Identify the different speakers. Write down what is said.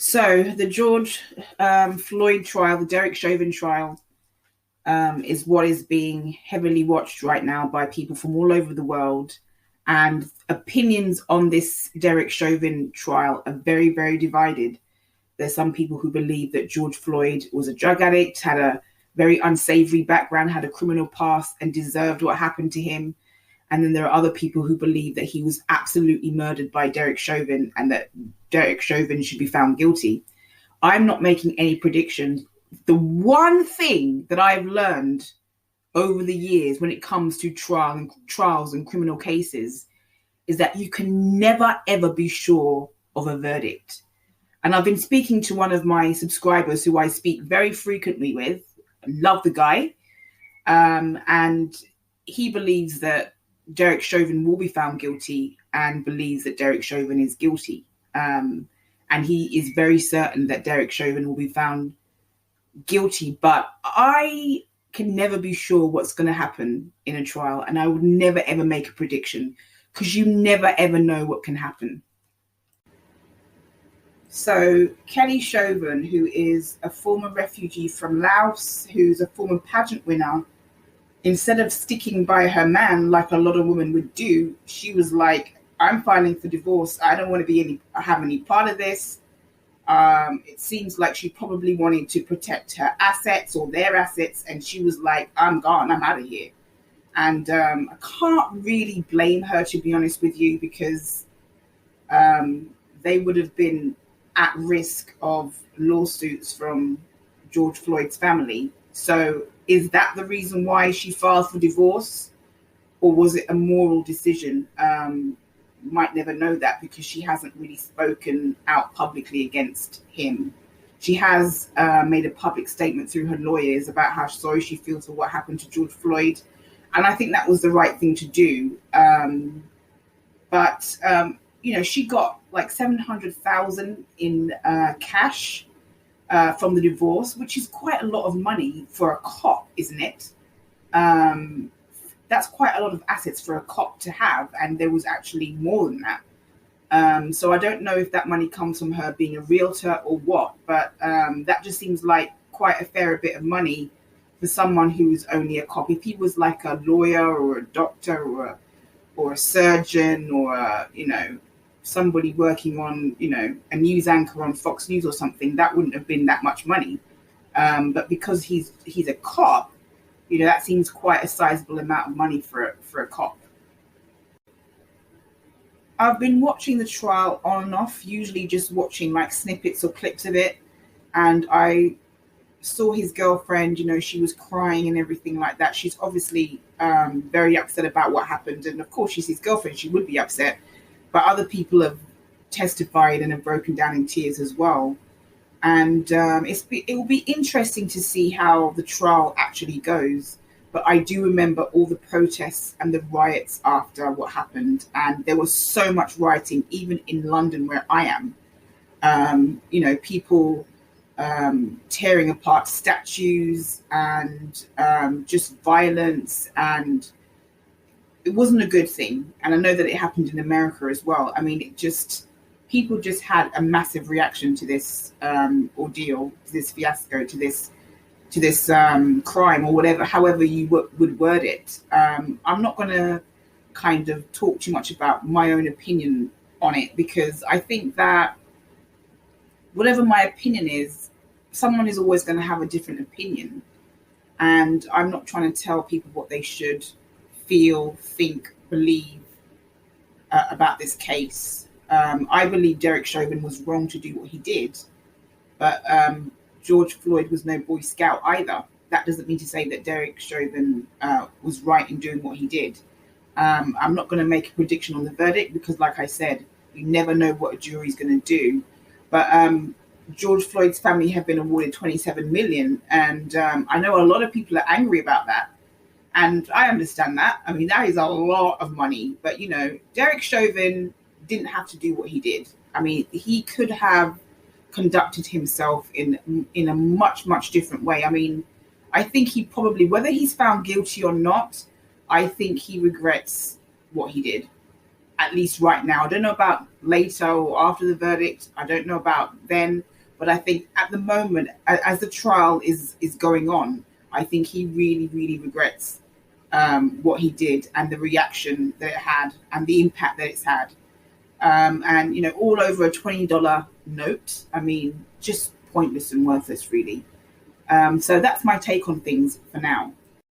Speaker 1: So the George Floyd trial, the Derek Chauvin trial, is what is being heavily watched right now by people from all over the world. And opinions on this Derek Chauvin trial are very, very divided. There's some people who believe that George Floyd was a drug addict, had a very unsavory background, had a criminal past, and deserved what happened to him. And then there are other people who believe that he was absolutely murdered by Derek Chauvin and that Derek Chauvin should be found guilty. I'm not making any predictions. The one thing that I've learned over the years when it comes to trials and criminal cases is that you can never, ever be sure of a verdict. And I've been speaking to one of my subscribers who I speak very frequently with. I love the guy. And he believes that Derek Chauvin will be found guilty and believes that Derek Chauvin is guilty. And he is very certain that Derek Chauvin will be found guilty. But I can never be sure what's going to happen in a trial. And I would never, ever make a prediction because you never, ever know what can happen. So Kelly Chauvin, who is a former refugee from Laos, who's a former pageant winner, instead of sticking by her man like a lot of women would do, she was like, I'm filing for divorce. I don't want to have any part of this. It seems like she probably wanted to protect her assets or their assets. And she was like, I'm gone. I'm out of here. And I can't really blame her, to be honest with you, because they would have been at risk of lawsuits from George Floyd's family. So is that the reason why she filed for divorce? Or was it a moral decision? Might never know that because she hasn't really spoken out publicly against him. She has made a public statement through her lawyers about how sorry she feels for what happened to George Floyd. And I think that was the right thing to do. But she got like $700,000 in cash from the divorce, which is quite a lot of money for a cop, isn't it? That's quite a lot of assets for a cop to have. And there was actually more than that. So I don't know if that money comes from her being a realtor or what, but that just seems like quite a fair bit of money for someone who's only a cop. If he was like a lawyer or a doctor or a surgeon or somebody working on a news anchor on Fox News or something, that wouldn't have been that much money. But because he's a cop, that seems quite a sizable amount of money for a cop. I've been watching the trial on and off, usually just watching like snippets or clips of it. And I saw his girlfriend, she was crying and everything like that. She's obviously very upset about what happened. And of course, she's his girlfriend. She would be upset. But other people have testified and have broken down in tears as well. And it will be interesting to see how the trial actually goes. But I do remember all the protests and the riots after what happened. And there was so much rioting, even in London where I am. People tearing apart statues and just violence. And it wasn't a good thing. And I know that it happened in America as well. I mean, people just had a massive reaction to this ordeal, to this fiasco, to this crime or whatever, however you would word it. I'm not going to kind of talk too much about my own opinion on it because I think that whatever my opinion is, someone is always going to have a different opinion. And I'm not trying to tell people what they should feel, think, believe about this case. I believe Derek Chauvin was wrong to do what he did, but George Floyd was no Boy Scout either. That doesn't mean to say that Derek Chauvin was right in doing what he did. I'm not going to make a prediction on the verdict because, like I said, you never know what a jury's going to do. But George Floyd's family have been awarded $27 million, and I know a lot of people are angry about that. And I understand that. I mean, that is a lot of money. But, Derek Chauvin didn't have to do what he did. I mean, he could have conducted himself in a much, much different way. I mean, I think he probably, whether he's found guilty or not, I think he regrets what he did, at least right now. I don't know about later or after the verdict. I don't know about then. But I think at the moment, as the trial is going on, I think he really, really regrets what he did and the reaction that it had and the impact that it's had. And, all over a $20 note. I mean, just pointless and worthless, really. So that's my take on things for now.